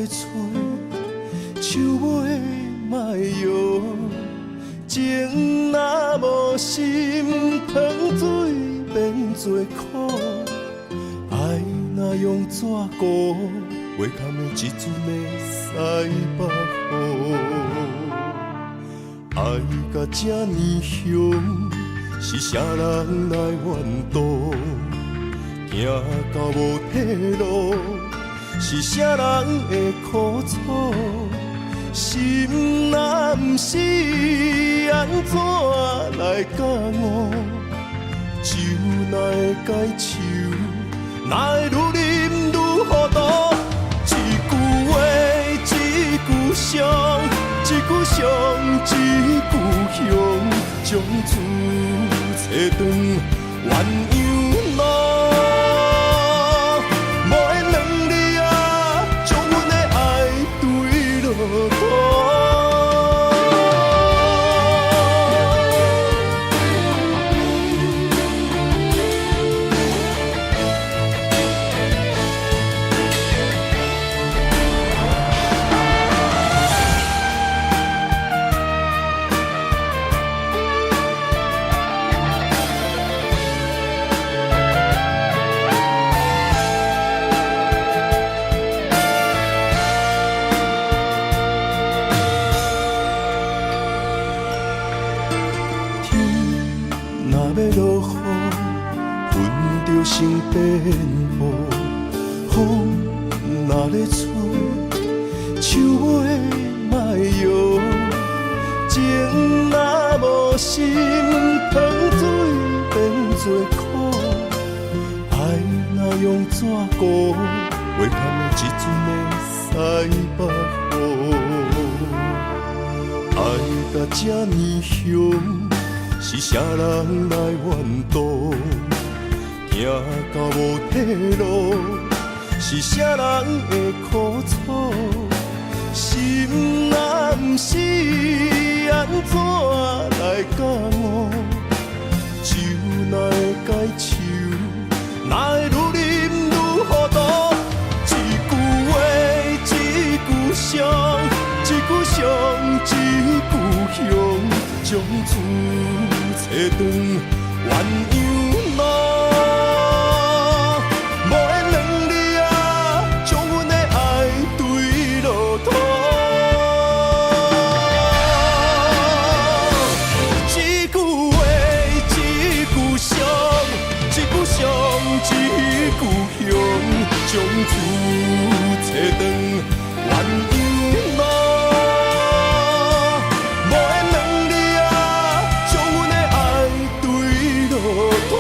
找，手尾莫摇。情若无心，糖水变做苦。爱若用纸糊，袂堪的一阵的西北雨。爱到这呢凶，是啥人来怨妒？行到无退路，是啥人会苦楚？心若不是，安怎来感悟？酒哪会解愁？哪会愈啉愈糊涂？一句话，一句伤，一句伤，一句香，将厝找转鸳鸯路。无缘两字啊，将阮的爱对落土。成变雨，风若咧吹，手尾莫摇。情若无心，糖水变做苦。爱若用纸糊，袂堪的一阵的西北雨。爱到这呢凶，是啥人来怨妒？行到无退路，是啥人会苦楚？心若不是，安怎来感悟？酒哪会解愁？哪会愈啉愈糊涂？一句话，一句伤，一句伤，一句香，将厝找转鸳鸯路。将厝找转鸳鸯路，无缘两字啊，将阮的爱对落土。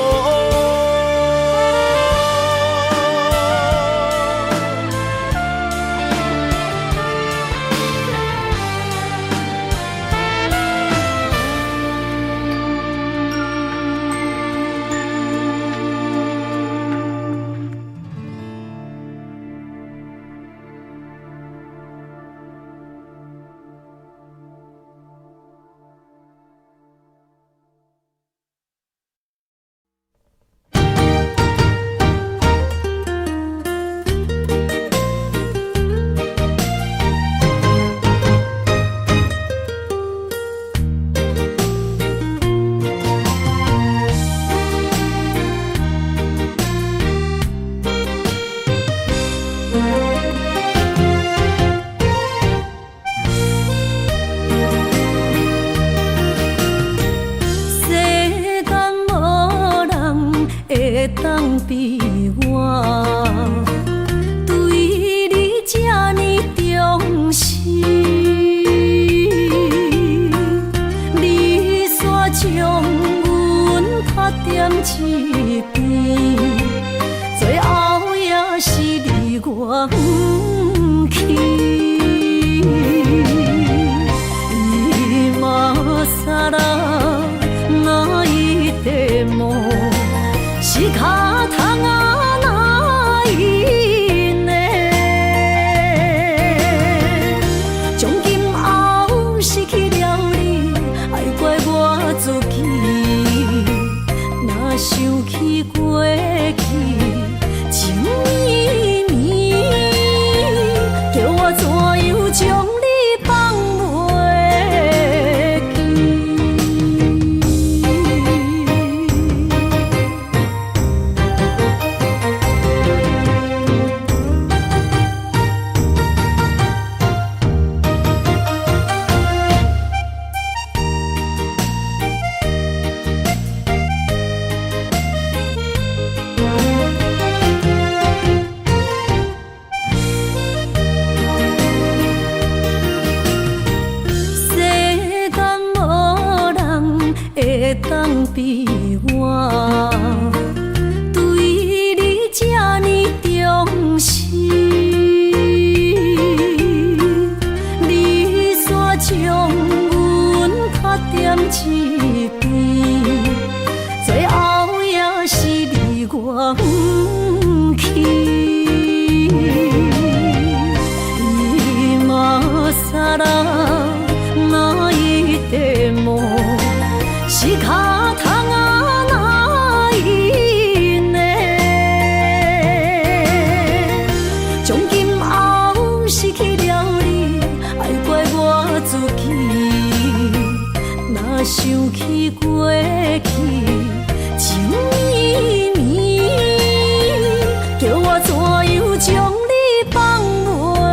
当比我对你这呢重视，你煞将阮拍点一边，最后也是你我不去。今さら泣いても仕方がないね。从今后失去了你，爱怪我自己，若想起会当比我对你这呢重视？你煞将阮拍点一边，最后也是你我不去。今さら泣いても仕方がないね。从今后失去了你，爱怪我自己。若想起过去情绵绵，叫我怎样将你放袂？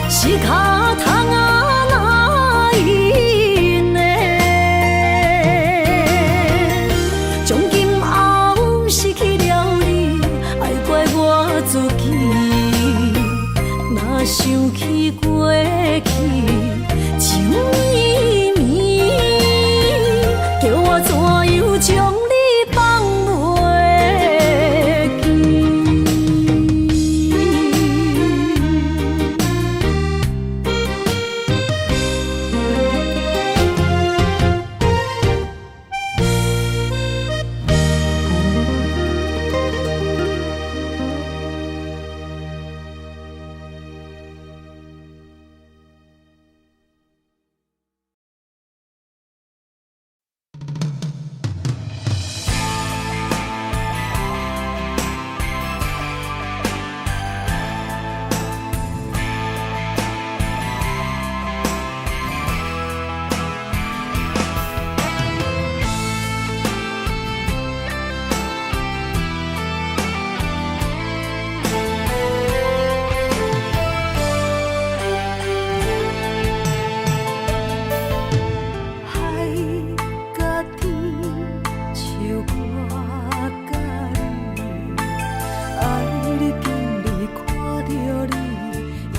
仕方がないね。从今后失去了你，爱怪我自己。若想起过去情绵绵，叫我怎样将你放袂记？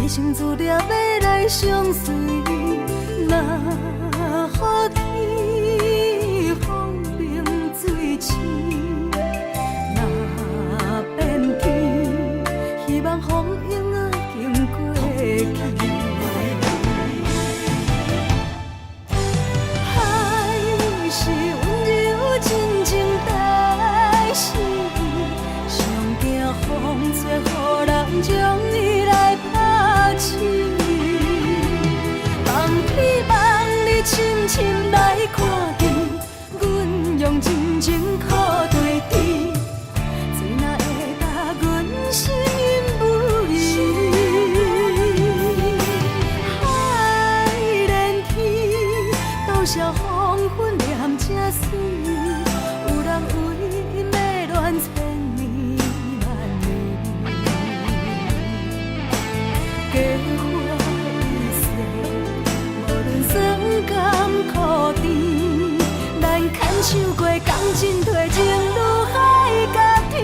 生自了要来相随，若予天风明水清，若变天，希望风影仔经过去。海是温柔真情代是，上惊风吹，予人将你来拍醒。望天望你深深来看见，阮用真情靠对天，谁若会答阮心不移？海连天，倒笑黄昏念这水，有人为要恋千年万年，假花一世，无论酸甘苦甜，咱牵手过共进退，情如海甲天。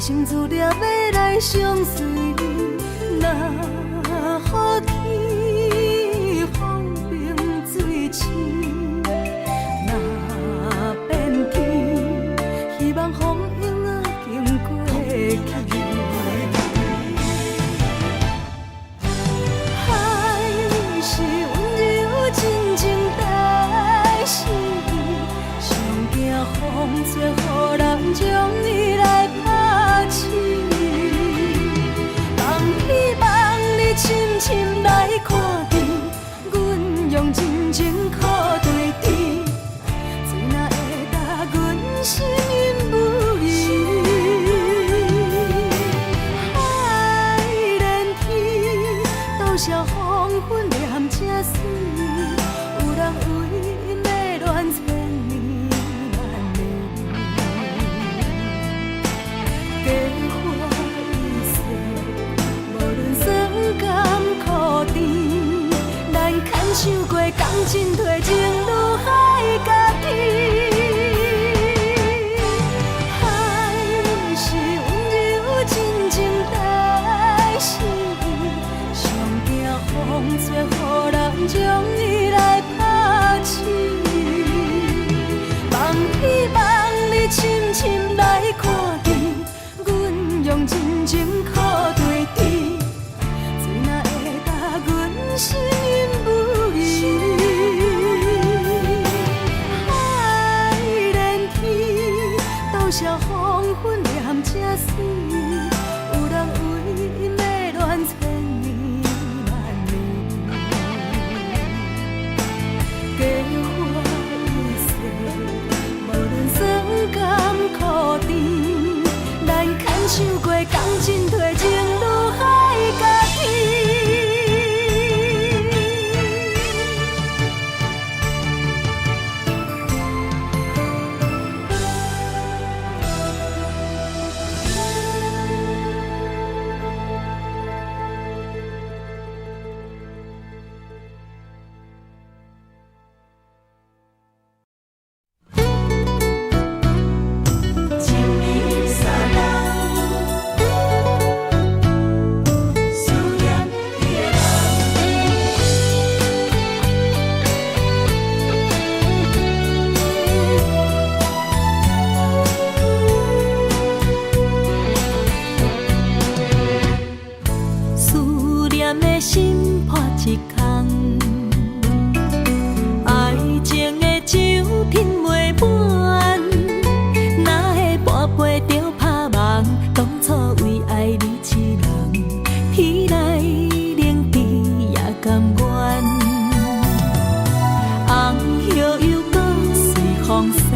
生自了要来相随，若予天风平水清，若用真情靠对峙，谁若会答阮心因不移？海连天，多少黄昏念这水，有人为迷恋千年万年，假花一世，无论酸甘苦甜，咱牵手过感情褪情如海甲天。海是温柔真情代诗，上惊风吹，予人将伊来拍醒。望希望你深深来看见，阮用真情靠对峙，谁若会答阮心因不移？海连天，多少黄昏念这水，有人为迷恋千年万年，假花一世，无论酸甘苦甜，咱牵手过感情褪情如海甲天。心破一空，爱情的酒品袂满，哪会跋杯着拍梦？当初为爱你一人，天来冷滴也甘愿。红叶又搁随风散，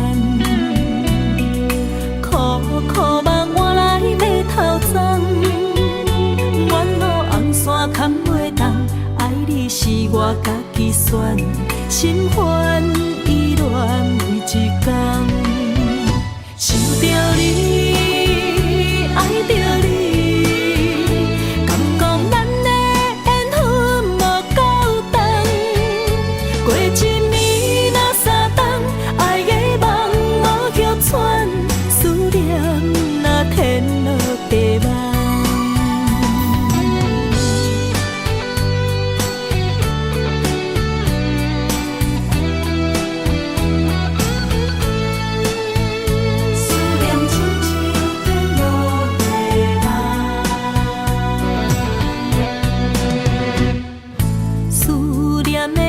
苦苦梦换来马头鬃。远路红线牵袂动，爱你是我家己选，心烦意乱每一天。想着你，爱着你，敢讲咱的缘分无够长？过一暝若三冬，爱的梦无叫喘，思念若天落地网。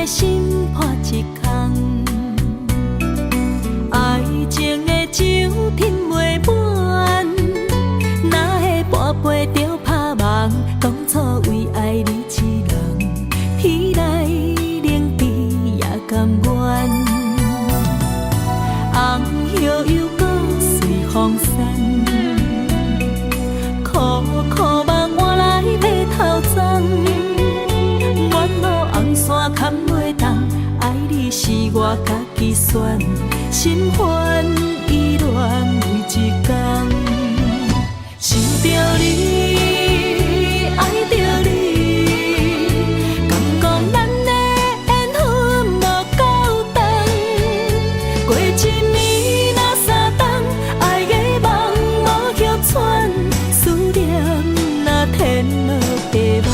心破一空，爱情的酒品袂满，哪会跋杯着拍梦？当初为爱你一人，天来冷滴也甘愿。红叶又搁随风散，苦苦梦换来马头鬃。远路红线牵袂动，爱你是我家己选，心烦意乱每一天。想着你，爱着你，敢讲咱的缘分无够长？过一暝若三冬，爱的梦无叫喘，思念若天落地网。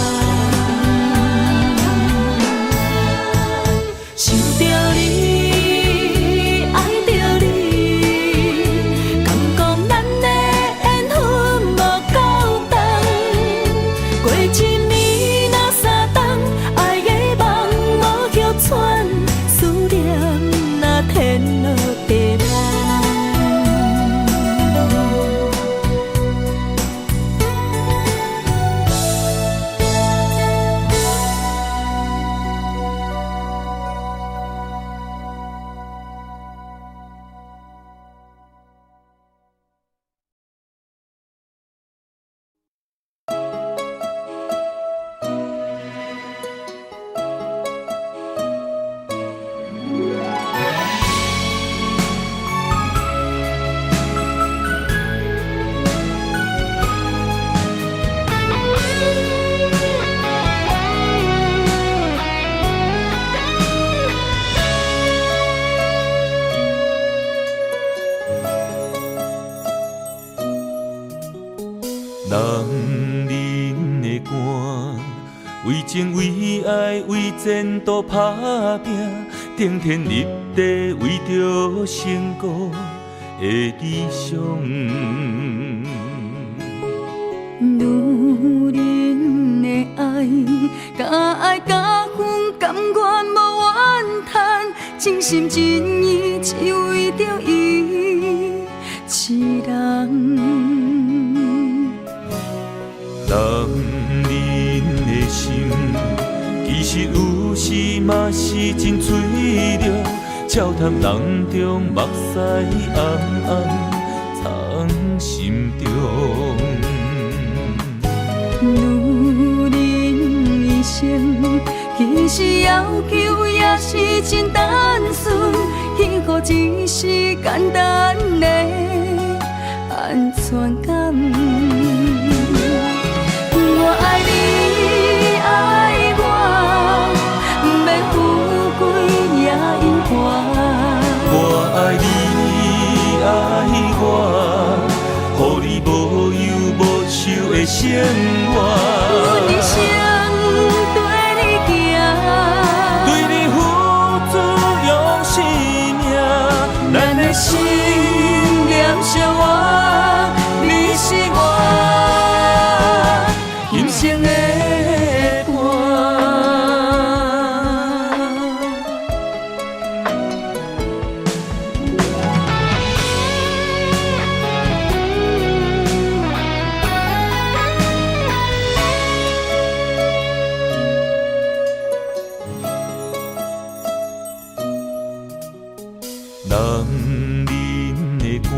想着你，爱着你。为前途打拼，顶天立地为着成功的理想。女人的爱，甲爱甲恨，甘愿无怨叹，真心真意只为着伊一人。男人的心，其实有时嘛是真脆弱，笑谈人中目屎暗暗藏心中。女人一生，其实要求也是真单纯，幸福只是简单的安全感。我爱你，爱我，不免富贵也永远。我爱你，爱我，予你无忧无愁的生活。一生对你行，对你付出用生命，咱的心念相活，你是我今生的男人的肝，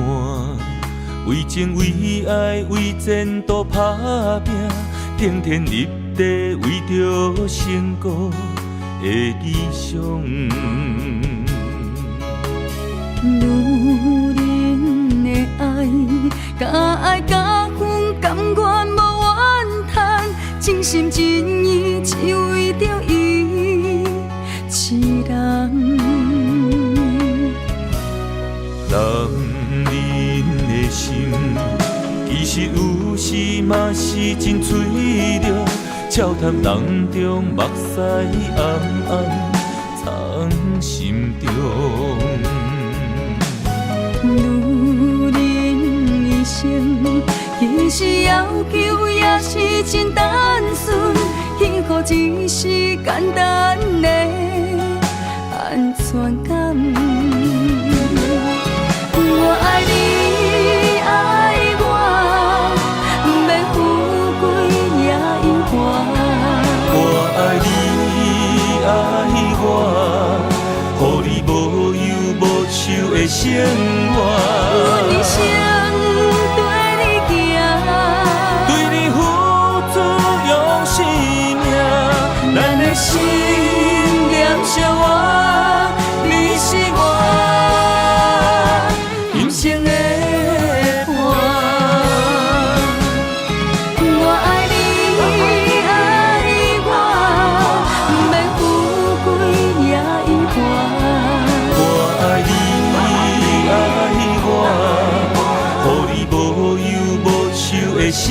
为情为爱为前途打拼，顶天立地为着成功的理想。女人的爱，甲爱甲恨，甘愿无怨叹，真心真意只为着伊一人。男人的心，其实有时嘛是真脆弱，笑谈人中目屎暗暗藏心中。女人一生，其实要求也是真单纯，幸福只是简单的安全感。我爱你，爱我，不免富贵也永远。我爱你，爱我，予你无忧无愁的生活。一生对你行，对你付出用生命，咱的心念相活，你是我今生的伴。我爱你，爱我，不免富贵也永远。我爱你，爱我，予你无忧无愁的生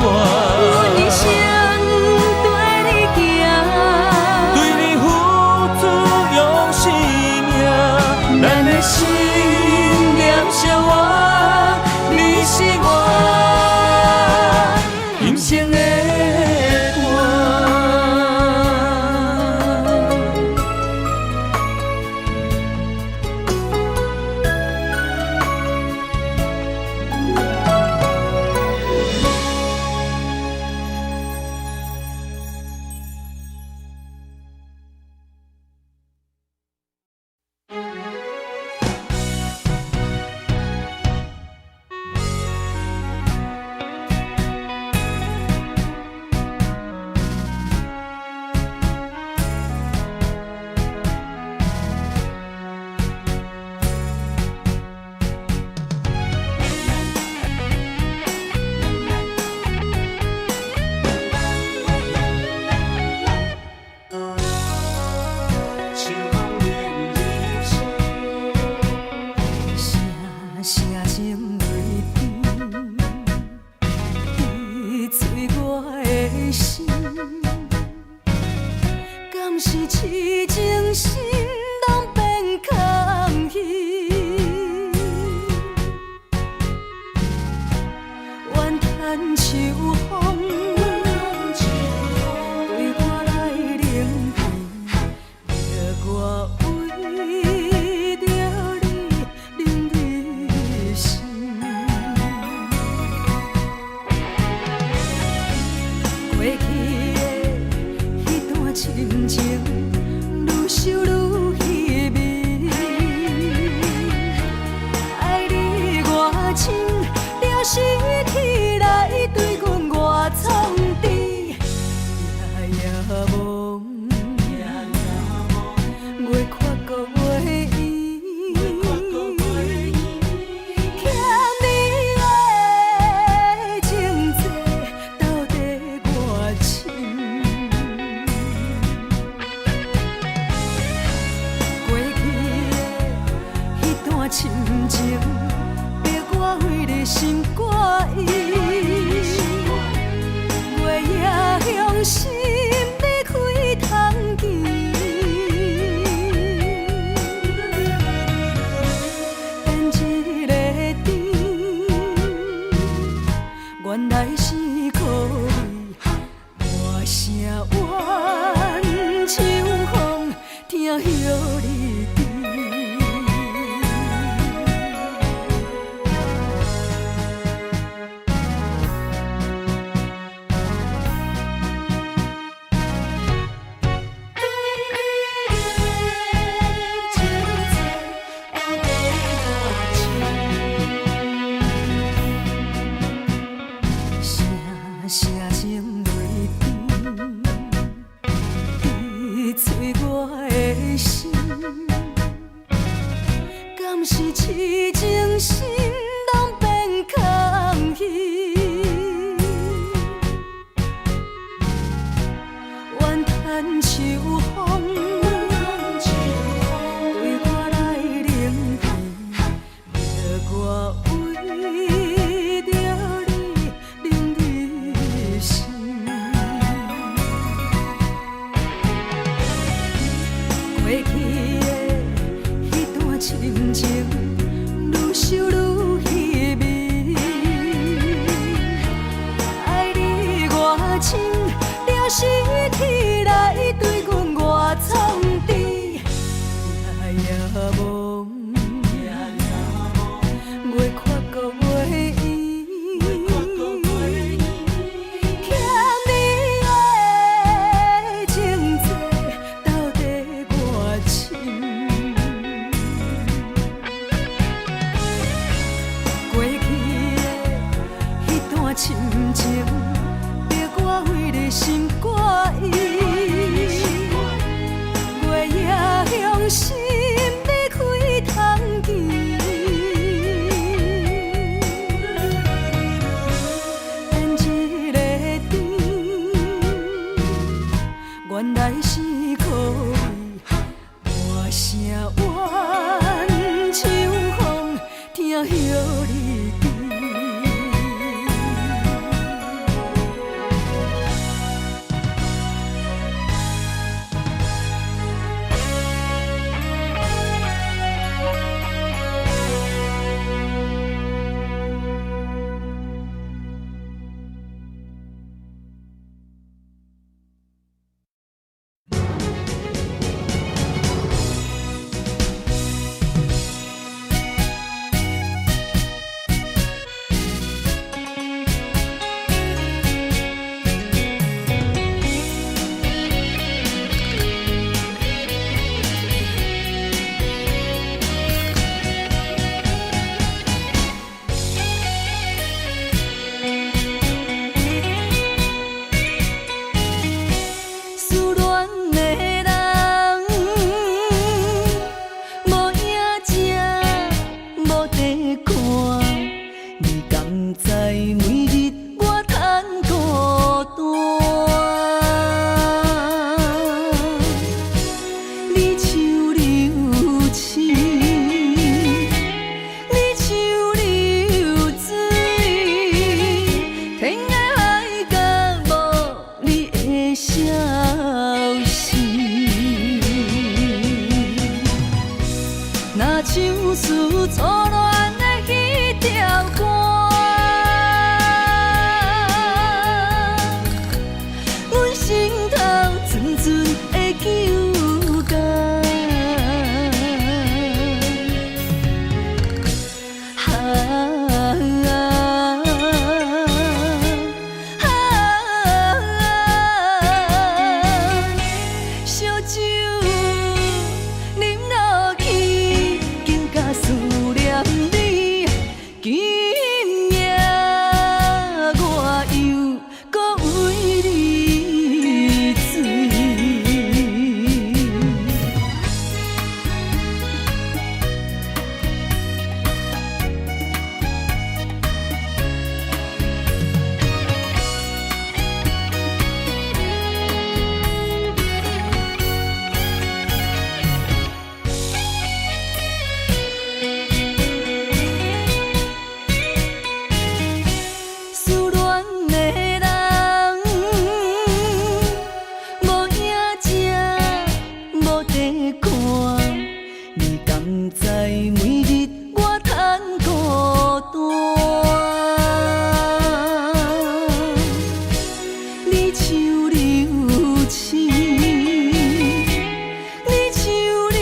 活。一生对你行，对你付出是痴情心拢变空虚，怨叹秋风对我来冷淡，叫我为着你冷你心。过去的迄段深情，愈想愈稀微。爱你偌深，了是天来对阮偌创治，夜夜梦，月缺搁月圆，欠你的情债到底偌深？过去的迄段深情，逼我为你心肝意。月夜向心你开通见，变一个甜，原来是可你大声怨秋风，听许你甜。声声情泪甜，滴碎我的心。敢是痴情心拢变空虚？怨叹秋风对我来冷淡，叫我为着你冷你心。过去的迄段深情，愈想愈稀微。爱你偌深，了是天来对阮偌创治，夜夜梦，月缺搁月圆，欠你的情债到底偌深？唱出初恋的迄条歌，阮心头阵阵的揪感。烧酒啉落去，更加思念你。今夜我又搁为你醉。思恋的人，无影食，无地看，你敢知每日我叹孤单？你像流星，你像流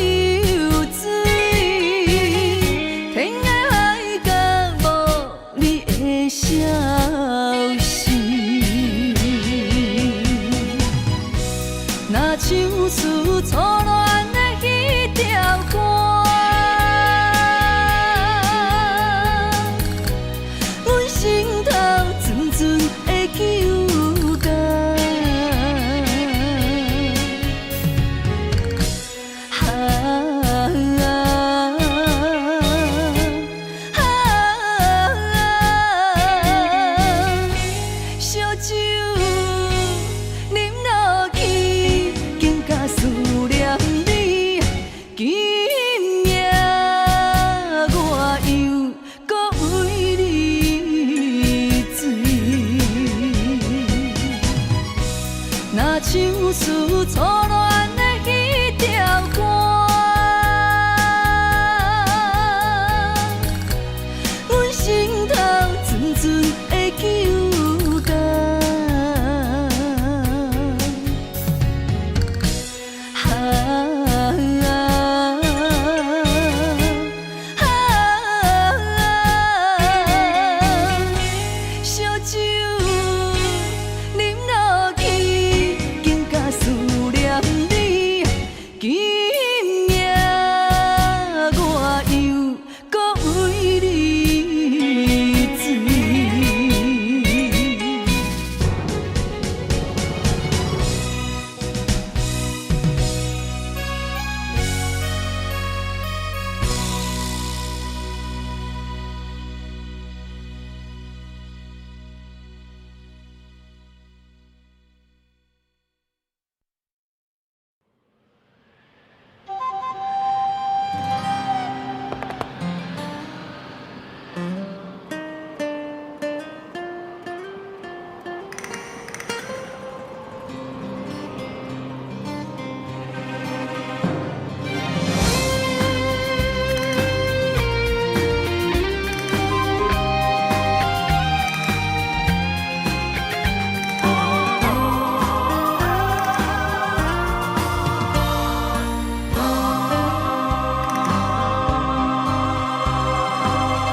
水，天涯海角无你的消息。若唱出初恋的迄条歌，阮心头阵阵的揪感。烧酒啉落去，更加思念你。今夜我又搁为你醉。若唱出初恋的迄条歌，阮心头阵阵的揪感。烧酒啉落去，更加思念你。今夜我又搁为你醉。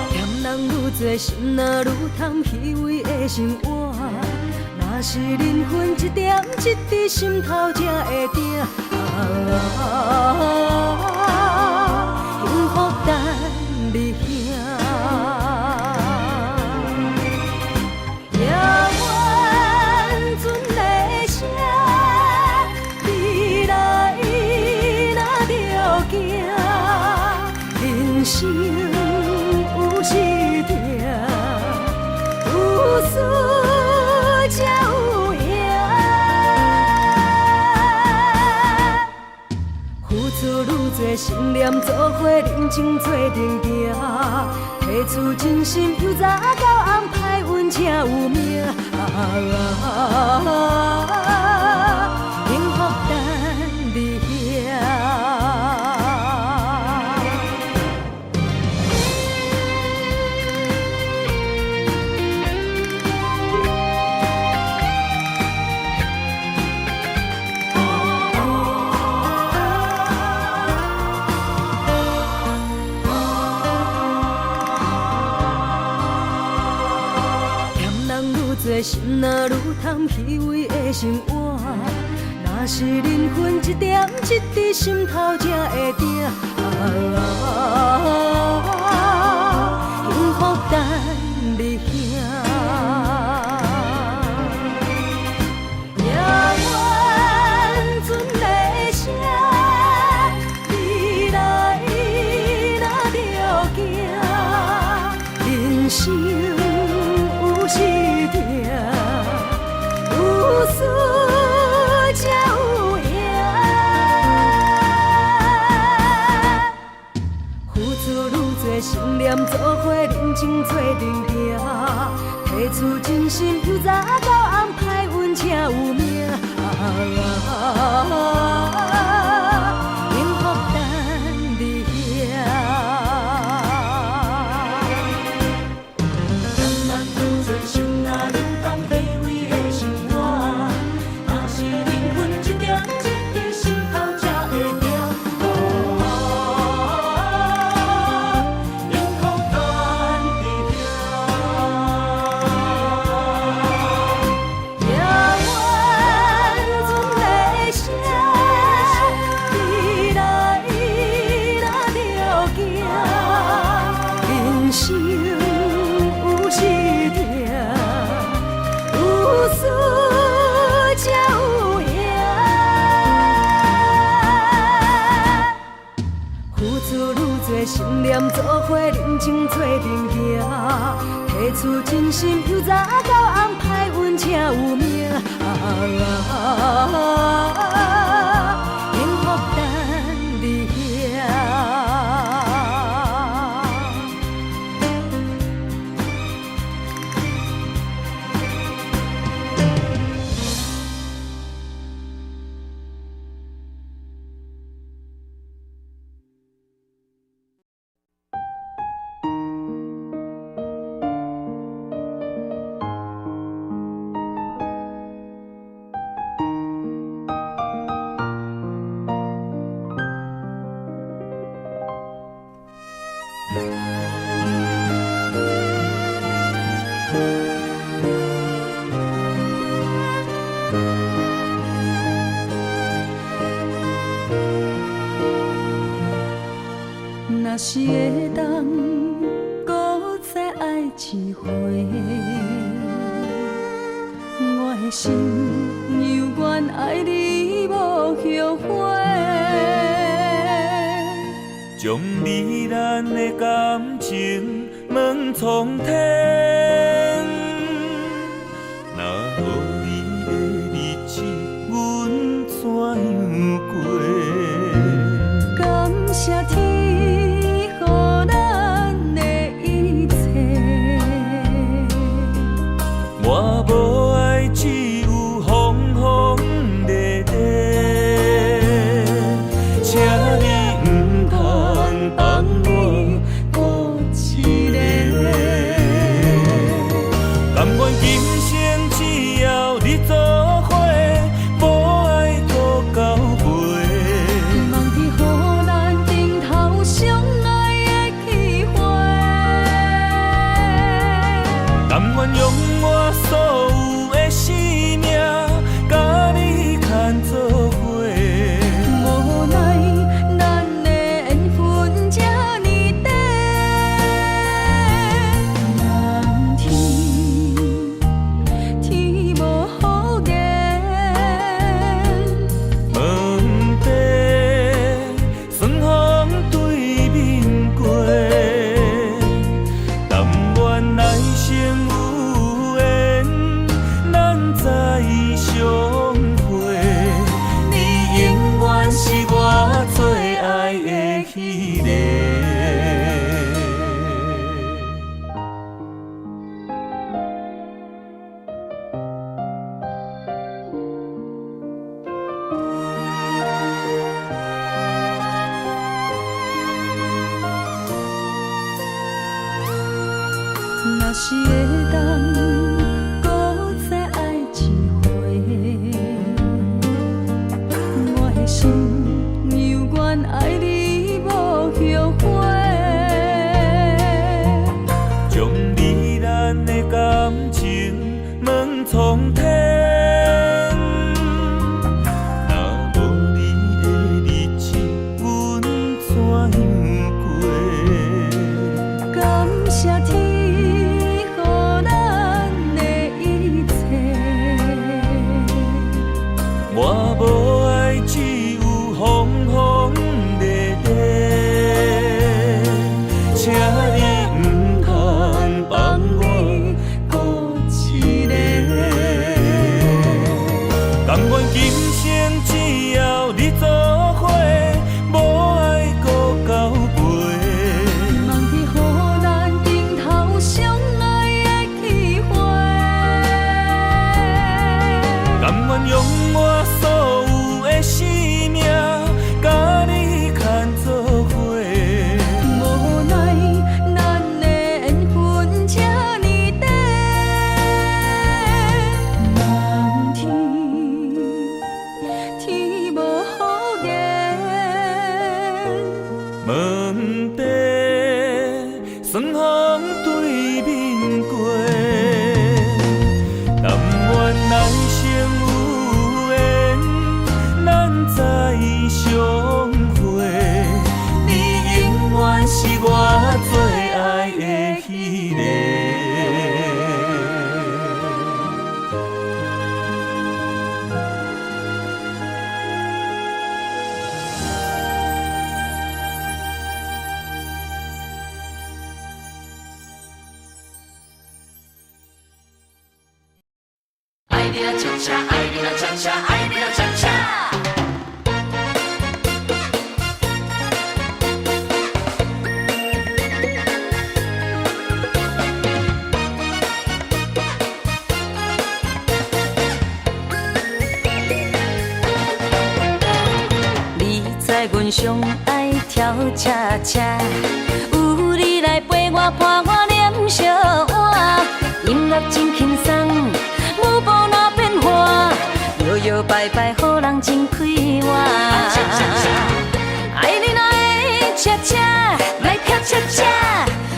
嫌人愈多，心若愈贪虚伪的生活。若是灵魂一点一滴心头才会定。幸福等你兄。夜晚船的声，未来若着行，人生。有时痛，有输才有赢。付出愈多，心念做伙，认真做阵行。提出真心，由早到暗，歹运才有命。幸福等你兄。做心若愈贪虚伪的生活，若是人分一点一滴心头才会定。幸福等你兄，也愿存个声，未来若着行，人生有时定，有输才有赢。付出愈多，心念做伙，认真做阵行，提出真心，由早到暗，歹运才有命。幸福等你兄。心若愈重，卑微的生活，若是灵魂一点一滴心头才会定。幸福等你兄，也愿存个声，未来若着行，人生有时定。有输才有赢，付出愈多，心念做伙，认真做阵行，提出真心，由早到暗，歹运才有命。幸福等你兄。若是会当搁再爱一回，我的心犹原爱你无后悔。将你咱的感情问苍天，若无你的日子，阮怎样过？感谢天，予咱的一切。我无爱，只有风风雨雨，请你唔通放我孤一个。甘愿今生只要你做伙，无爱搁交陪。望天予咱顶头相爱的机会，甘愿用我所有的生命，甲你牵做伙。无奈咱的缘分这呢短，蓝天天无好言，问题顺风对面过，但愿来生有缘，咱再相会。你永远是我最爱的迄个。若是会当搁再爱一回，我的心犹原爱你无后悔。将你咱的感情问问题霜风对面过，但愿来生有缘，咱再相会。你永远是我最爱的迄个。爱你啦恰恰，爱你啦恰恰，爱你啦恰恰。你知阮上爱跳恰恰，有你来陪我伴我念小碗，音乐真轻松。舞步哪变化，摇摇摆摆，予人真快活。爱你哪会恰恰，来跳恰恰，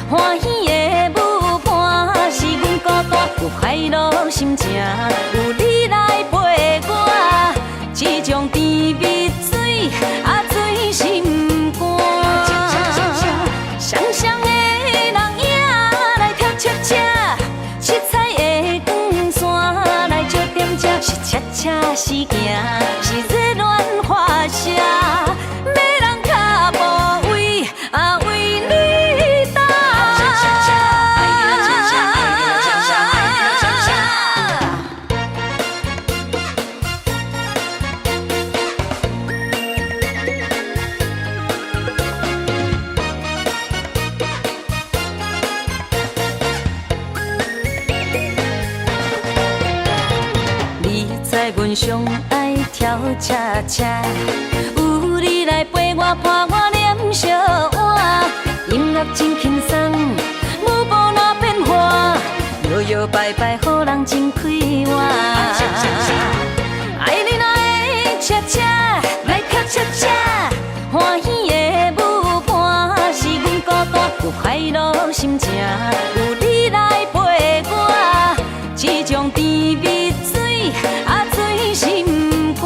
欢喜的舞伴是阮孤单，有快乐心情，有你来陪我，这种甜蜜水醉心肝。双双的人影来跳恰恰，七彩的光线来照点这是恰恰时行，是热恋花谢，要人脚步为为你打。你知阮上爱跳恰恰，有你来陪我伴我念小碗，音乐真轻松，舞步哪变化，摇摇摆摆，予人真快活。爱你哪会恰恰，来跳恰恰，欢喜的舞伴是阮孤单，有快乐心情，有你来陪我，这种甜蜜水醉心肝。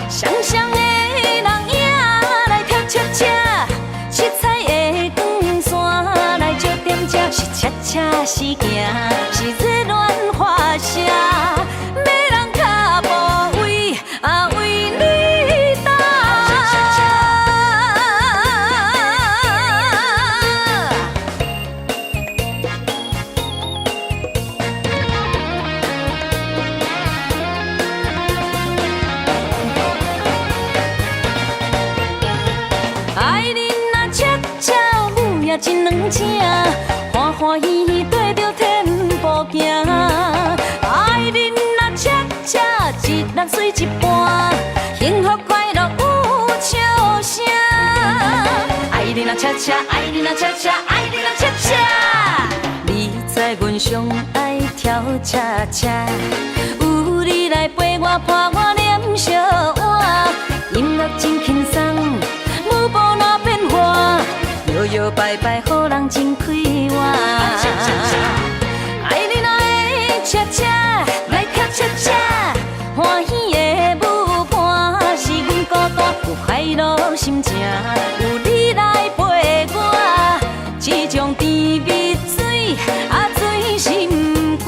双双的人影来跳恰恰，七彩的光线来照点这是恰恰时行，是热恋花谢，要人脚步为为你打。爱你若恰恰，舞也真软正，欢欢喜喜对着天步行。爱你若恰恰，一人水一半，幸福快乐有笑声。爱你若恰恰，爱你若恰恰，爱你若恰恰。你知阮上爱跳恰恰，有你来陪我伴我念小碗，音乐真轻松。舞步哪变化，摇摇摆摆，予人真快活。爱你哪会恰恰，来跳恰恰，欢喜的舞伴是阮孤单，有快乐心情，有你来陪我，这种甜蜜水醉心肝。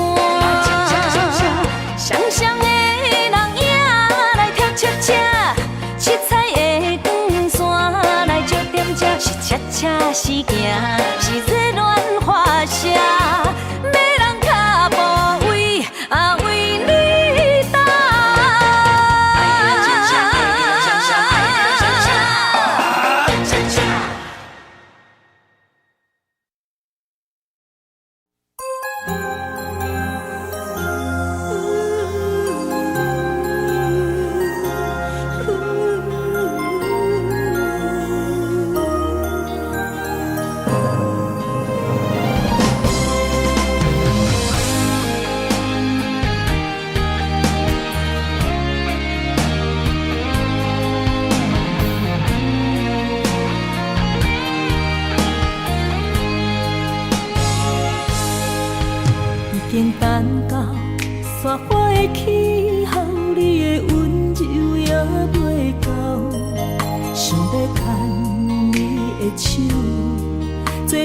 双双的人影来跳恰恰，七彩的光线来照点这是恰恰时行，是热恋花谢，要人脚步为为你打。爱你啦恰恰，爱你啦恰恰，爱你啦恰恰。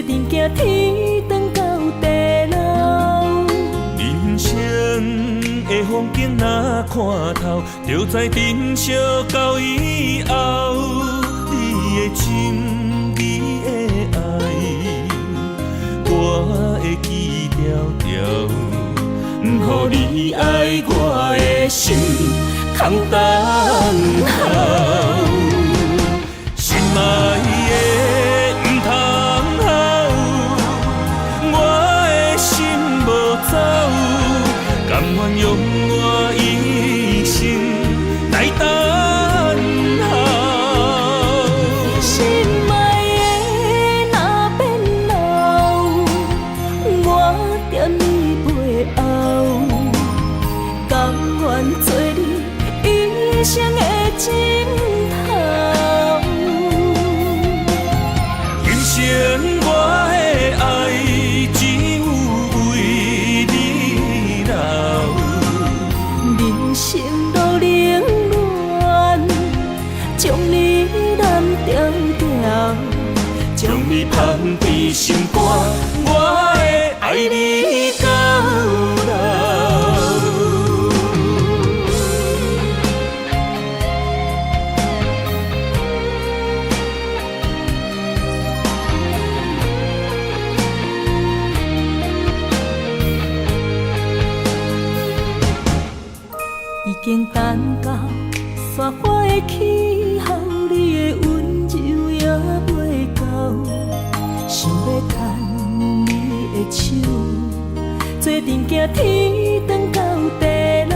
定行天长到地老。人生的风景若看透，就知珍惜到以后。你的情，你的爱，我会记条条。不予你爱我的心空等候，心爱的不通好，我的心无走，甘愿用我一生来等候。心爱的若变老，我踮你背后，甘愿做你一生的枕头。今生我的爱只有为你留，人生路冷暖，将你揽条条，将你放伫心肝，我会爱你到老。已经等到雪花的气候，你的温柔也袂到，想要牵你的手，做阵行天长到地老。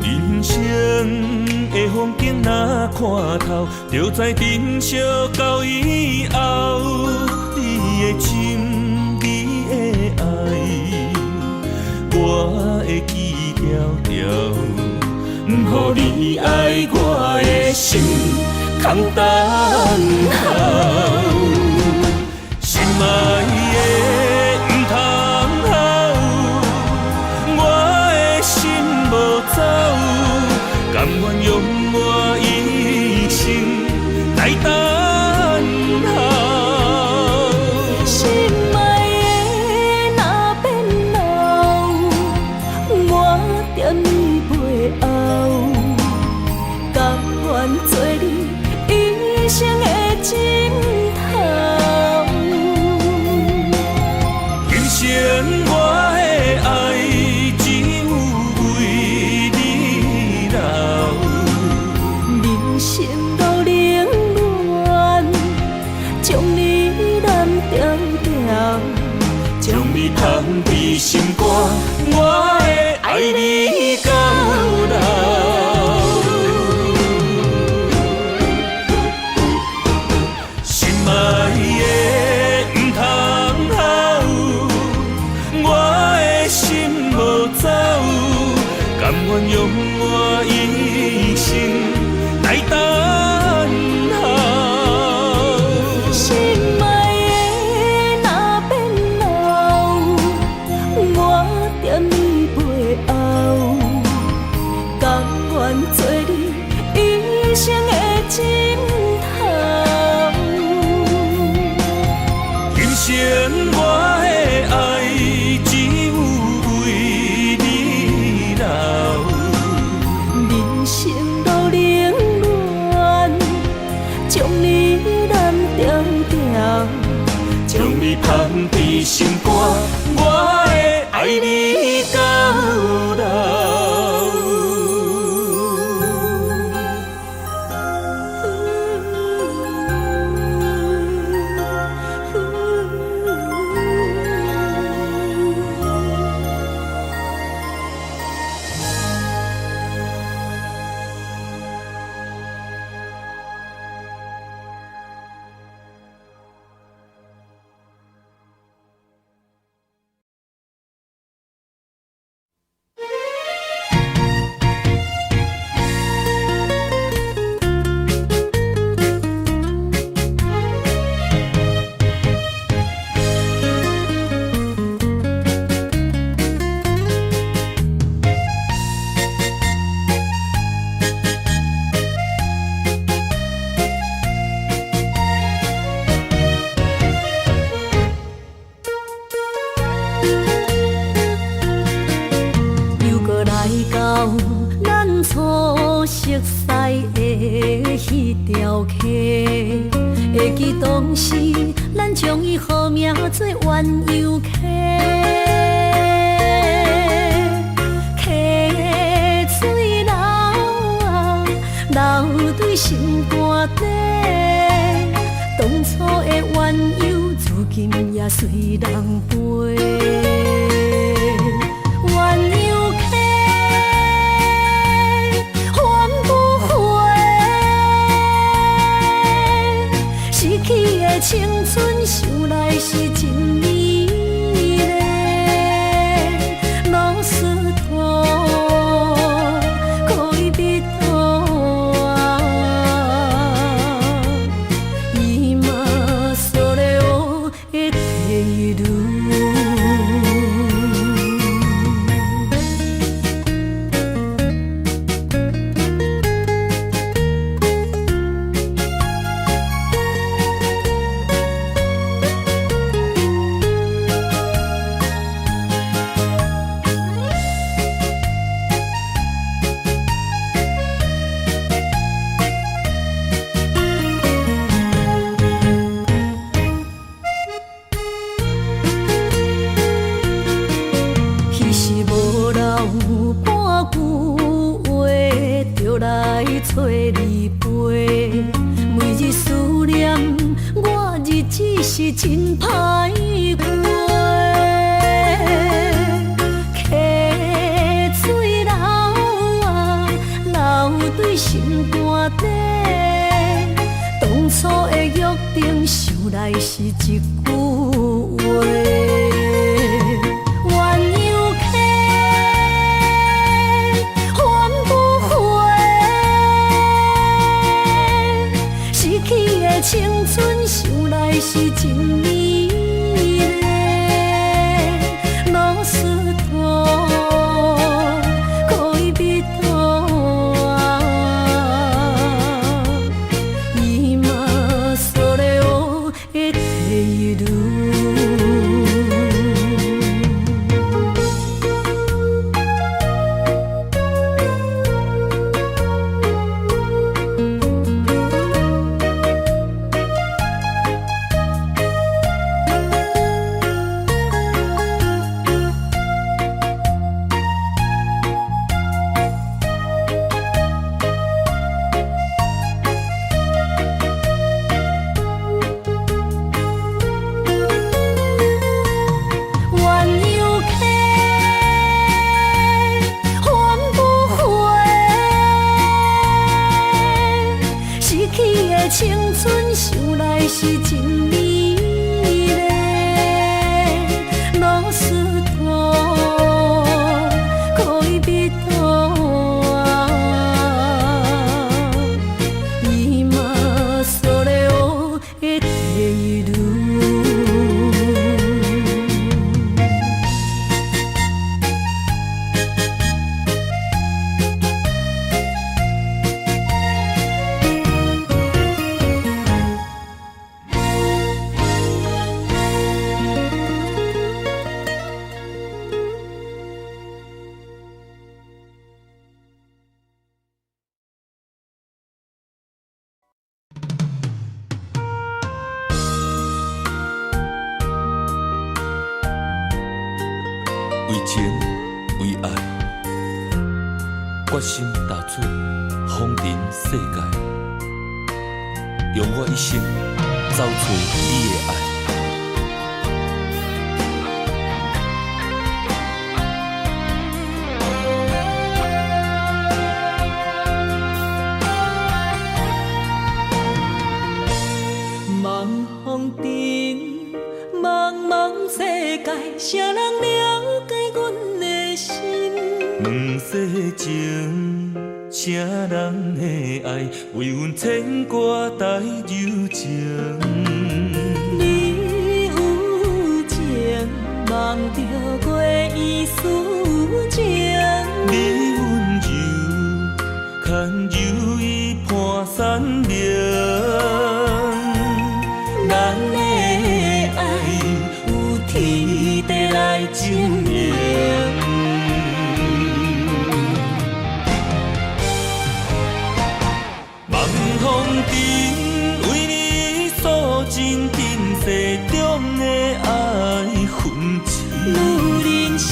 人生的风景若看透，就知珍惜到以后。你的情，你的爱，我会记条条。不予你爱我的心空等候，心爱的不通好，我的心无走，甘愿用我一生来等候。心爱的若变老，我踮你背后，甘愿做你一生的枕头。今生我的爱只有为你留，人生路冷暖，将你揽条条，将你放伫心肝，我会爱你到老。心爱的不通好，我的心无走，甘愿用我一生来等候。心爱的若变老，我踮你背后，条溪，会记当时咱将伊号名做鸳鸯溪。溪水流啊，流对心肝底。当初的鸳鸯，如今也随人飞。鸳鸯溪，还不回。逝去的青春，想来是真美丽。老师徒，可以彼途啊，伊嘛所了的地路。其实无留半句话，就来找你陪。每日思念，我日子是真歹过。溪水流啊，流对心肝底。当初的约定，想来是一句话。鸳鸯溪，还不回。逝去的青春，想来是真美丽。老师徒，可以彼途啊，伊嘛所了的地路。鸳鸯溪，还不回。逝去的青春，想来是真美丽。老师徒，可以彼途啊，伊嘛所了的地路。为情为爱，决心踏出风尘世界，用我一生找出你的爱。茫风中，茫茫世界，谁人了解阮的心？问世情，啥人的爱为阮牵挂带柔情？你有情，望着月依思情。你温柔，牵柔意伴山岭。咱的爱有天地来证明。茫风顶为你诉尽今世中的爱痕迹。女人心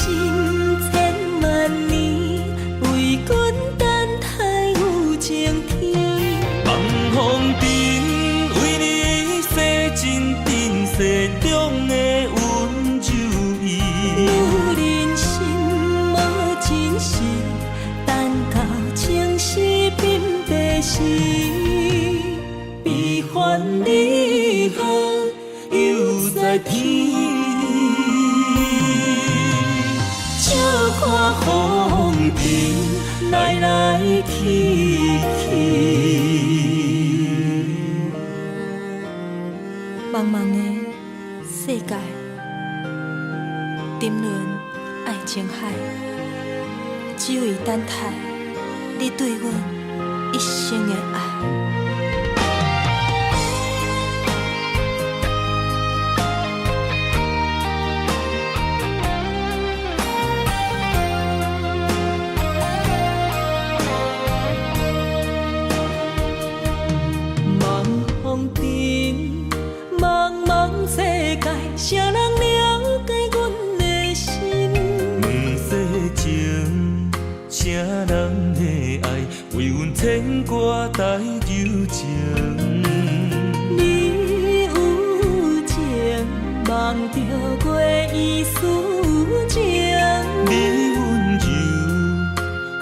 千万年，为君等待有情天。望风顶为你洗尽今世中的温柔意。女人心无真实，等到情丝变白时，悲欢离合又在天。笑看风尘来来去去。茫茫的世界，沉沦爱情海，只为等待你对阮一生的爱。茫风顶，茫茫世界，谁人了解阮的心？两世情，啥人的爱，为阮牵挂带柔情。你有情，望着月意思情。你温柔，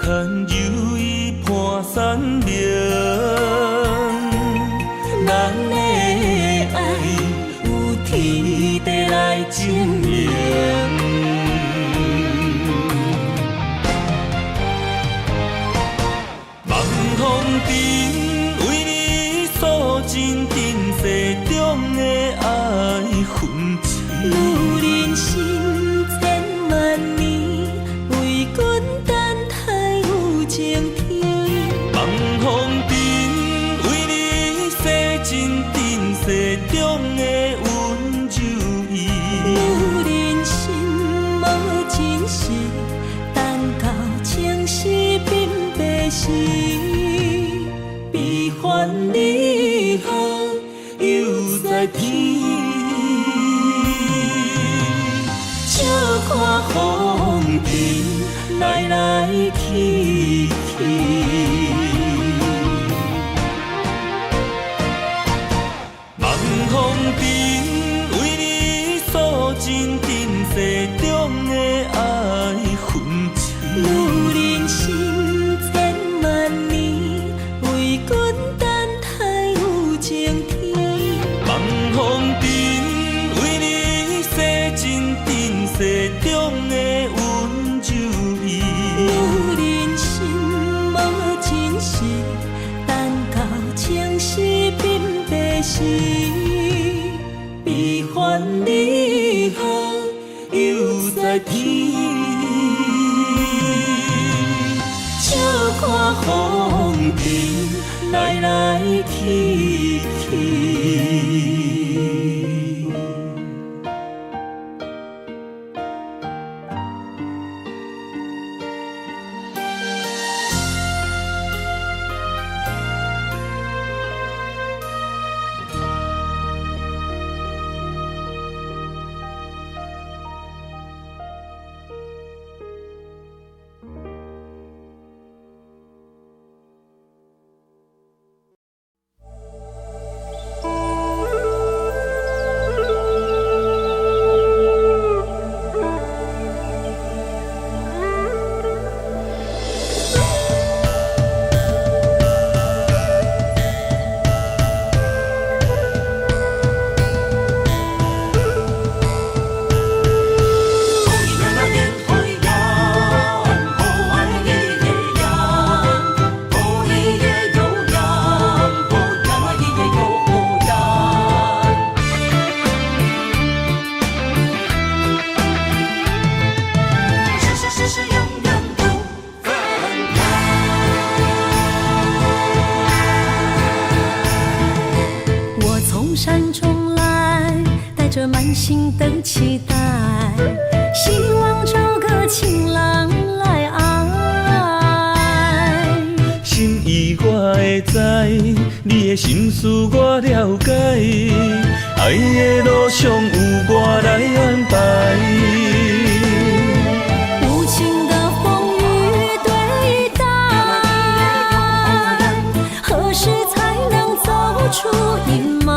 牵柔意伴山岭。咱的爱有天地来证明。望风顶为你诉尽今世中的爱痕迹。女人心千万年，为君等待有情天。望风顶为你洗尽今世中的温柔意。女人心无真实，等到情丝变白时，悲欢离合又在天。笑看风尘来来去去。望风顶为你诉尽今世中的爱痕迹。女人心千万年，为君等待有情天。望风顶为你洗尽今世中的温柔意。女人心无真实，等到情丝变白时，悲欢离合又在天。笑看风尘来来去去。着满心的期待，希望找个情郎来爱。心意我会知，你的心事我了解，爱的路上有我来安排。无情的风雨对待，何时才能走出阴霾？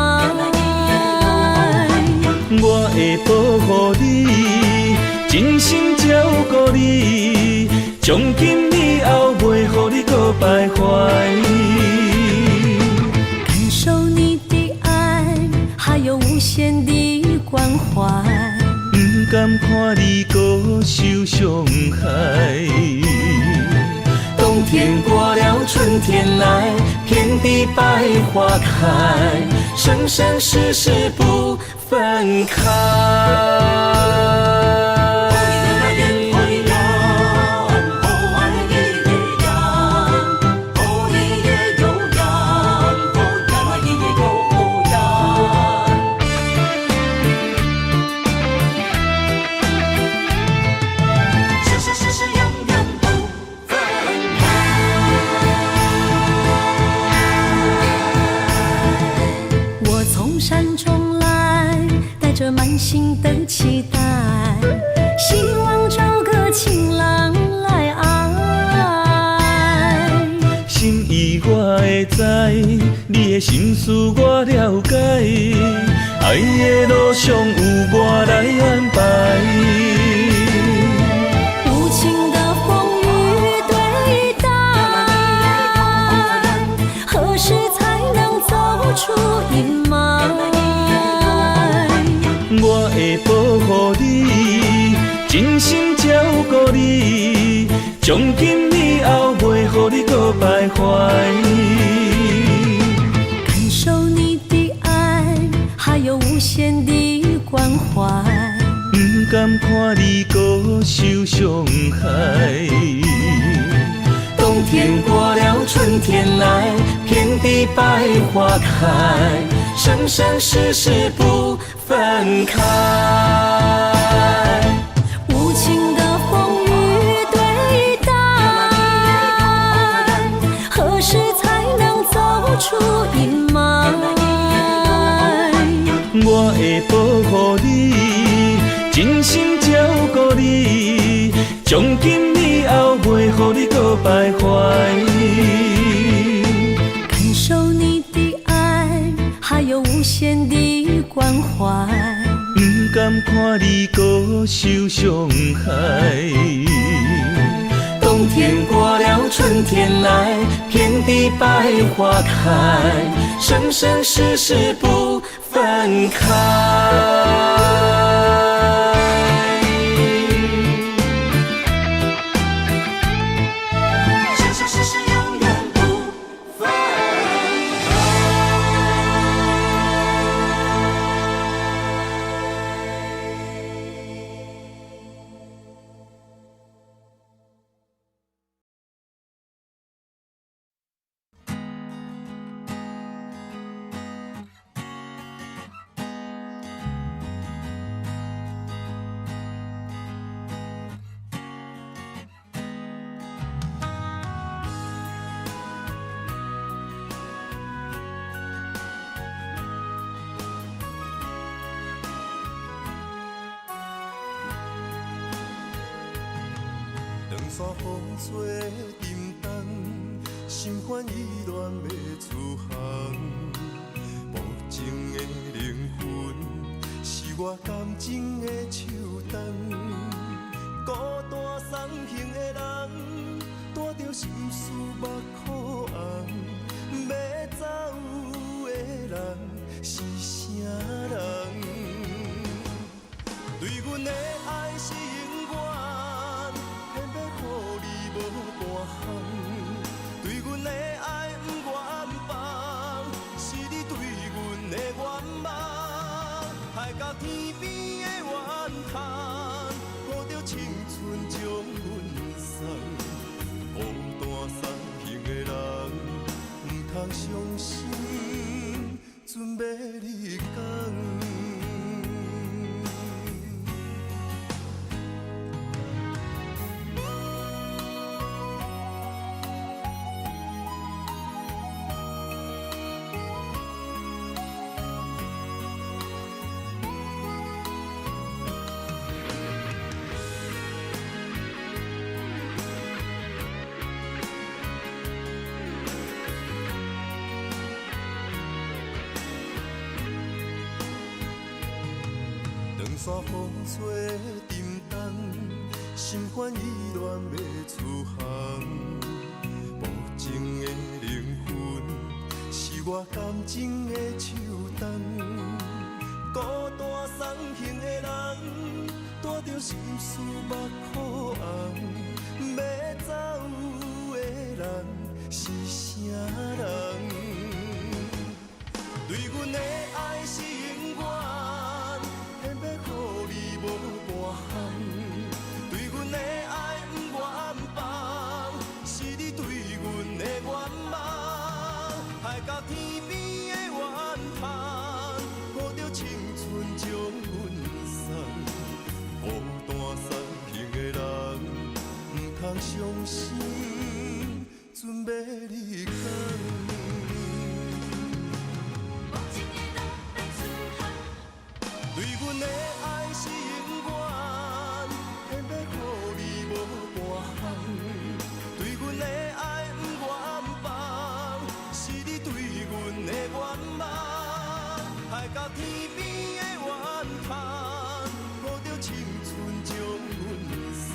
我会保护你，真心照顾你，从今以后袂予你搁徘徊。感受你的爱，还有无限的关怀。不甘看你搁受伤害。冬天过了，春天来，遍地百花开，生生世世不分开。满心的期待，希望找个情郎来爱。心意我会知，你的心事我了解，爱的路上有我来安排。无情的风雨对待，何时才能走出阴霾？我会保护你，真心照顾你，从今以后袂予你搁徘徊。感受你的爱，还有无限的关怀。不甘看你搁受伤害。冬天过了，春天来，遍地百花开，生生世世不分开。无情的风雨对待，何时才能走出阴霾？我会保护你，真心照顾你，从今以后袂予你搁徘徊。感受你的爱，还有无限的关怀。不甘看你搁受伤害。冬天过了，春天来，遍地百花开，生生世世不分开。山风吹沉重，心烦意乱要出航。无情的灵魂，是我感情的手动。孤单送行的人，带着心事目眶红。要走的人是啥人？对阮的爱是永远。偏要予你无半项，对阮的爱不愿放，是你对阮的愿望。海角天边的怨叹，抱着青春将阮送。孤单送行的人，唔通伤心，准要你讲。山风吹沉重，心烦意乱要出航。无情的灵魂，是我感情的手动。孤单送行的人，带着心事目眶红。要走的人是啥人？对阮的爱是永远，偏要予你无半项。对阮的爱不愿放，是你对阮的愿望。海到天边的怨叹，抱着青春将阮送。孤单送行的人，不通伤心，准要离开。对阮的爱是永远，偏要予你无半项。对阮的爱不愿放，是你对阮的愿望。海到天边的怨叹，抱着青春将阮送。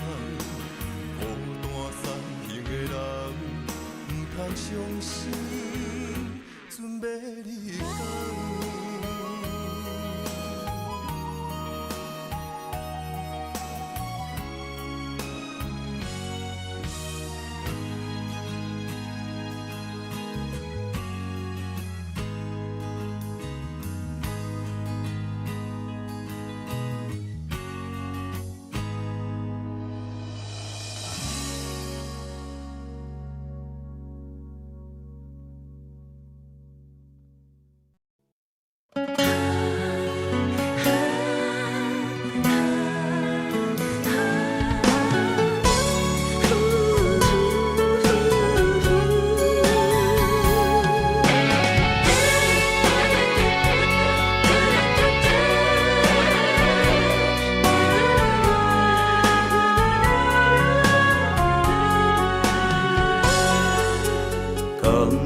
孤单送行的人，不通伤心，准要离开。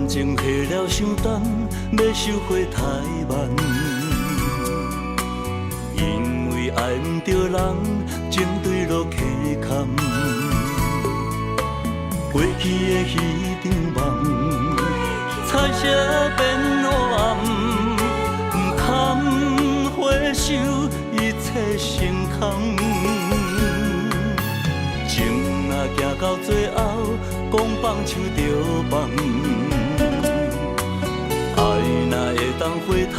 情下了伤重，要收回太慢。因为爱唔着人，情对落溪坎。过去的迄场梦，彩色变黑暗，不堪回首，一切成空。情若行到最后，讲放手就放。爱若会当回头，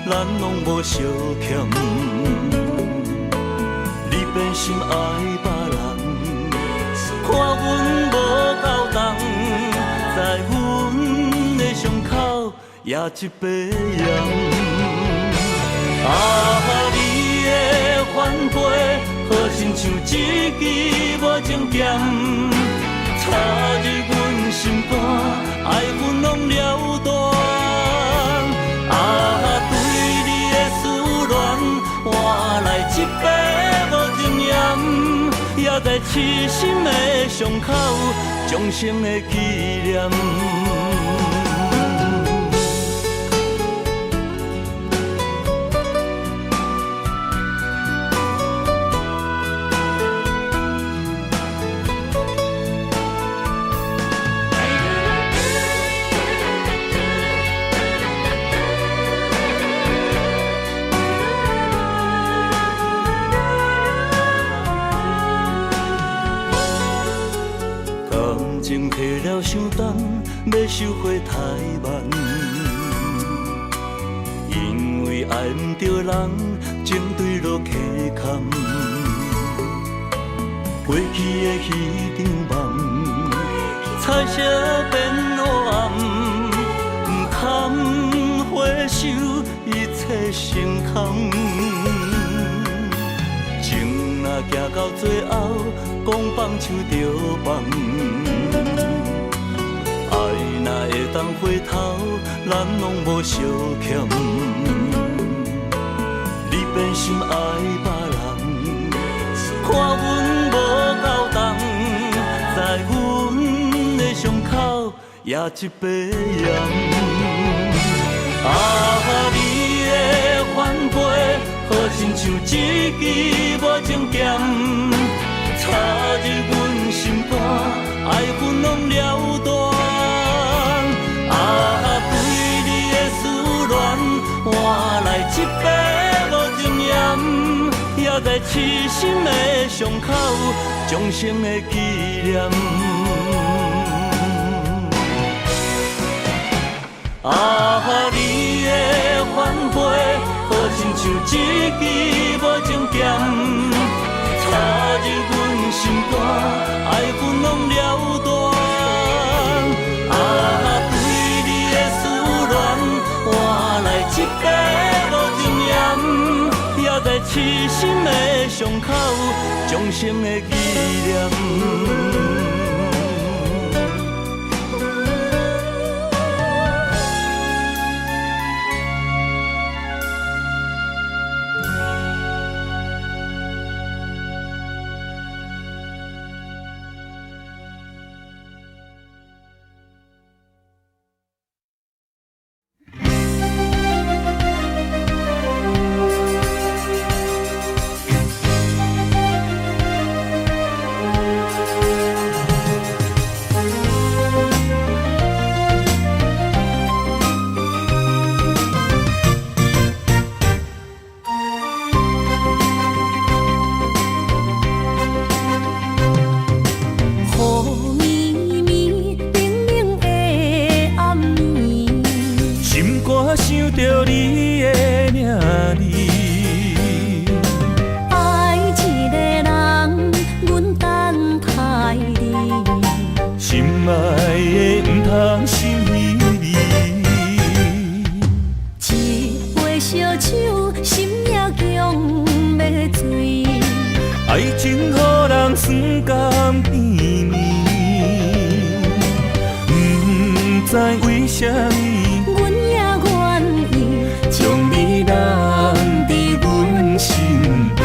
咱拢无相欠。你变心爱别人，看阮无够重，在阮的伤口也一杯盐。啊，你的反背，好亲像一支无情剑，插入阮心肝，爱阮拢了断。啊，对你的思恋，换来一杯无情盐，也在痴心的伤口，终生的纪念。情下了伤重，要收回太慢。因为爱唔着人，情对落溪坎。过去的迄场梦，彩色变黑暗，不堪回首，一切成空。情若行到最后，讲放手就放。爱若会当回头，咱拢无相欠。你变心爱别人，看阮无够重，在阮的伤口也一杯盐。啊，你的反背，好亲亲像一支无情剑，插入阮心肝，爱恨拢了断。啊，对你的思恋，换来一杯无情盐，也在痴心的伤口，终生的纪念。啊，你的反背，好亲像一支无情剑，插入阮心肝，爱恨拢了断。啊，对你的思恋，换来一杯无情盐，也在痴心的伤口，终生的纪念。想着你的名字，爱一个人，阮等待你，心爱的唔通心离离。一杯烧酒，心也强要醉。爱情予人酸甘甜蜜，唔知为什么。将你揽在阮身边，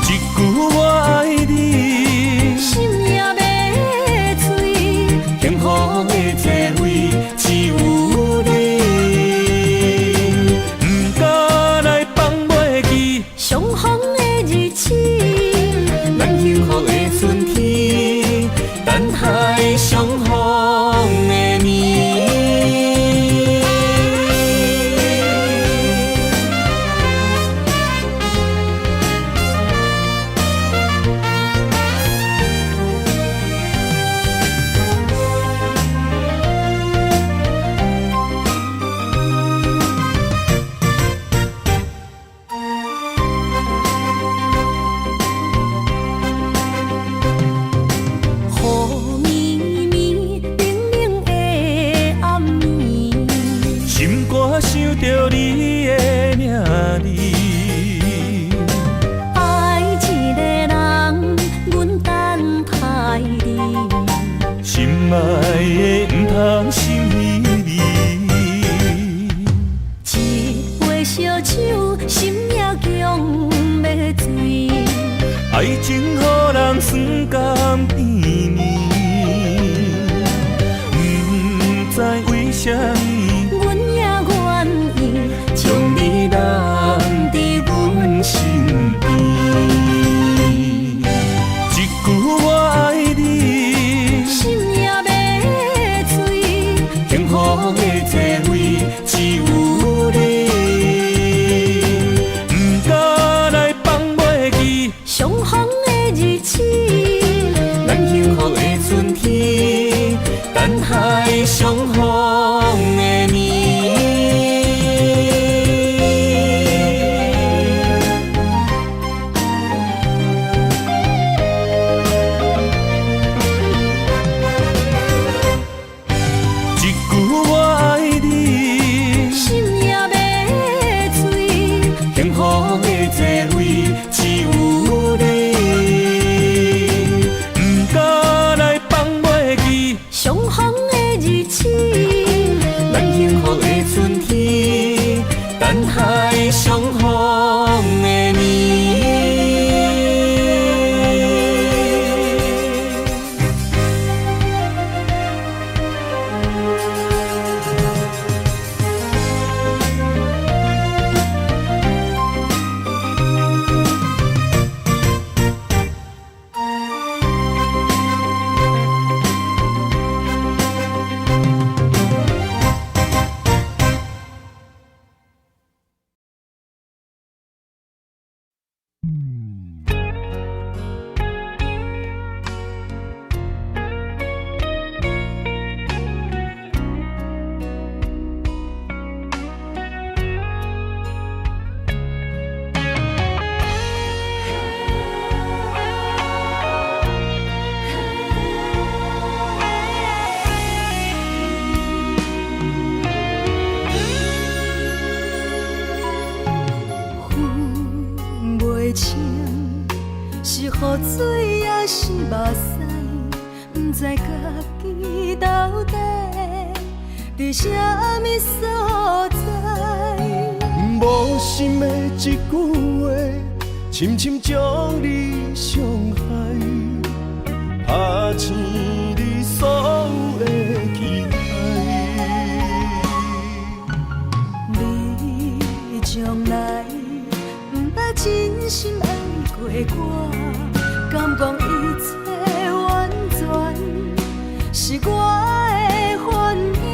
一句我爱你，心也要碎。幸福的座位只有你，不敢来放袂记相逢的日子，咱幸福的春天，等待相逢的暝。想着你的名字，爱一个人，阮等待你，心爱的唔通心离离。一杯烧酒，心也强要醉。爱情予人酸甘甜蜜，唔知为什么。将你揽在阮身边，一句我爱你，心也要碎。幸福的座位只有你，不敢来放袂记相逢的日子，咱幸福的春天，等待相逢。水也是目屎，不知家己到底伫啥物所在。无心的一句话，深深将你伤害，拍醒你所有的期待。你从来不捌真心爱过我，敢讲一切完全是我的幻影？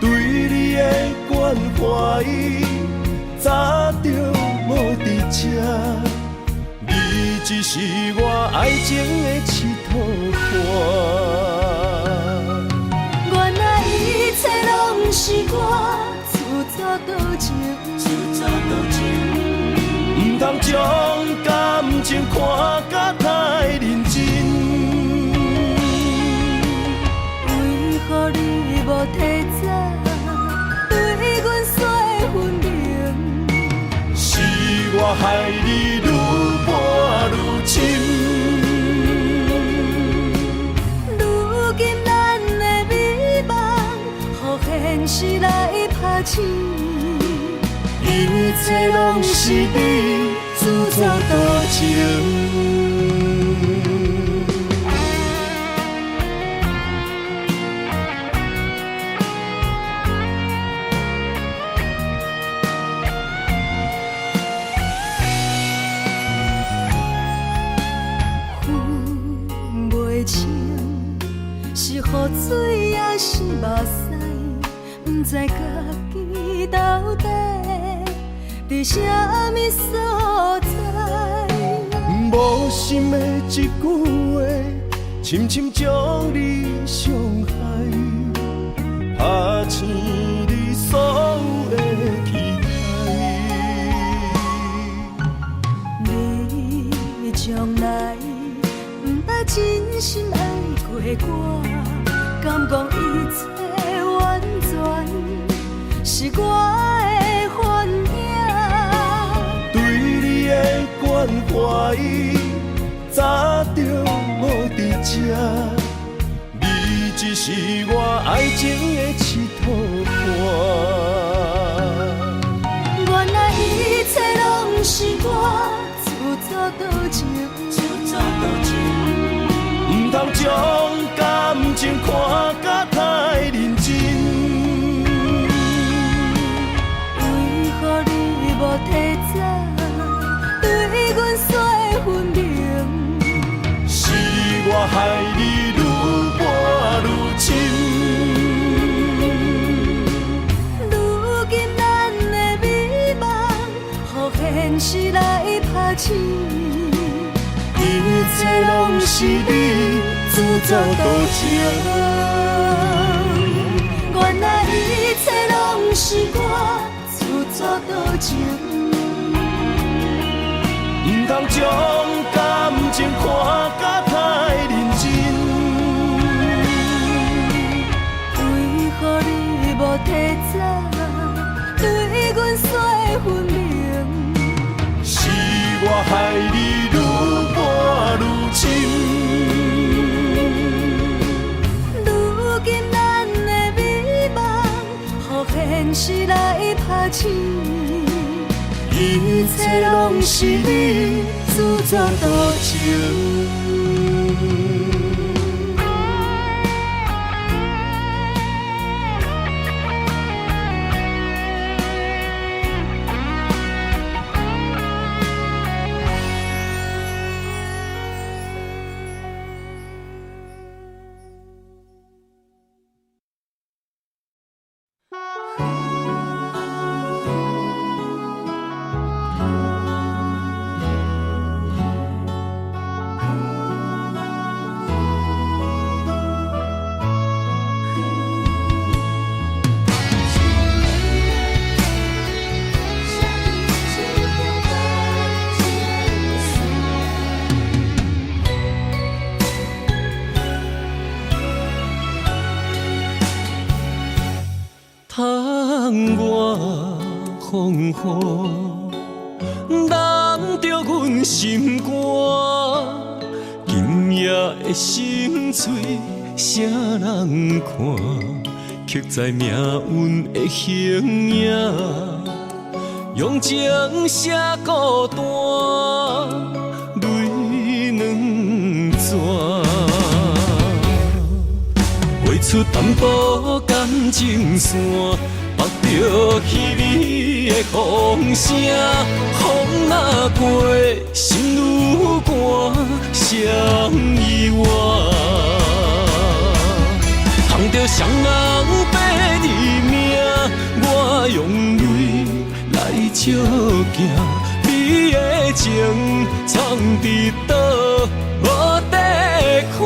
对你的关怀，早就无伫这，你只是我爱情的佚佗伴。原来一切拢是我自作多情，不通将感情看甲太认真。为何你无提早对阮说分明？是我害你愈搬愈深。如今咱的美梦，予现实来拍醒。一切拢是你自作多情。分袂清是雨水也是目屎，不知家己到底伫啥物所在。无心的一句话，深深将你伤害，拍醒你所有的期待。你从来不捌真心爱过我，敢讲一切完全是我的幻影？对你的关怀，早就无伫这，你只是我爱情的佚佗伴。原来一切拢是我自作多情，不通将感情看甲太认真。为何你无提早对阮说分明？是我害你愈搬愈深。如今咱的美梦，予现实来拍醒。一切拢是你自作多情。原来一切拢是我自作多情。不通将感情看甲太认真。为何你无提早对阮说分明？是我害你愈搬愈深。如今咱的美梦，予现实来拍醒。一切拢是你自作多情。窗外风雨，淋着阮阮心肝，今夜的心碎，啥人看？刻在命运的形影，用情写孤单，泪两逝。画出淡薄感情线，目着稀微的风声，风若过，心愈寒，谁意外？通着双人白字名，我用泪来照镜，你的情藏伫倒，无地看。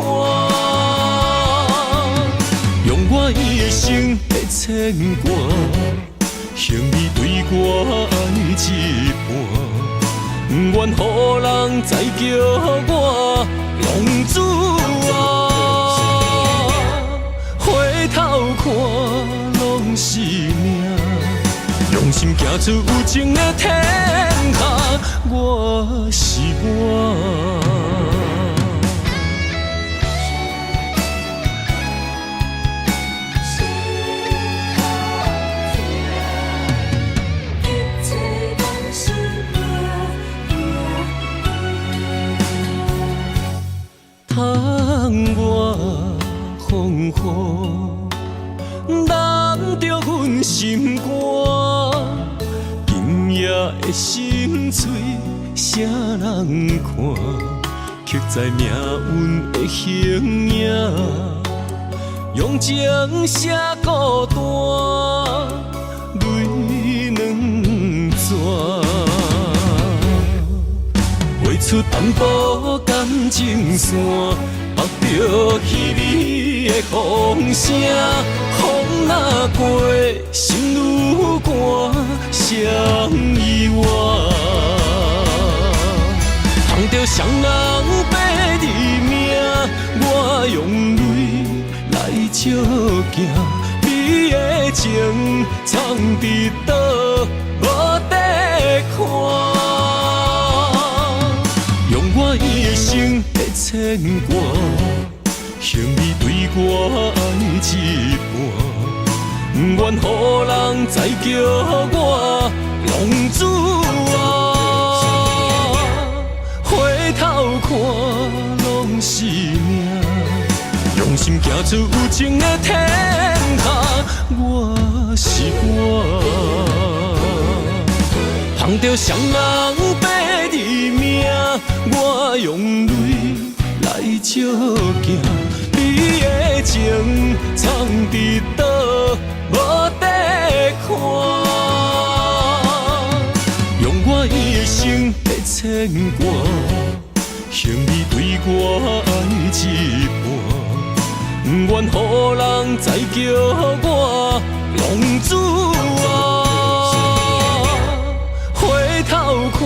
用我一生的牵挂，向你对我爱一半，不愿予人再叫我浪子啊！回头看，拢是命，用心行出有情的天下，我是我。窗外风雨，淋着阮心肝。今夜的心碎，啥人看？刻在命运的形影，用情写孤单，泪两逝。画出淡薄感情线，目着稀微的风声，风若过，心愈寒，谁意外？通着双人白字名，我用泪来照镜，你的情藏伫倒，无地看。用我一生的牵挂，向你对我爱一半，不愿予人再叫我浪子啊！回头看，拢是命，用心行出有情的天下，我是我。通着双人白字名，我用泪来照镜，你的情藏伫倒，无地看。用我一生的牵挂，向你对我爱一半，不愿予人再叫我浪子啊！回头看，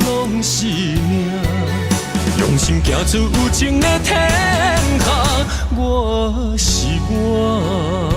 拢是命，用心行出有情的天下，我是我。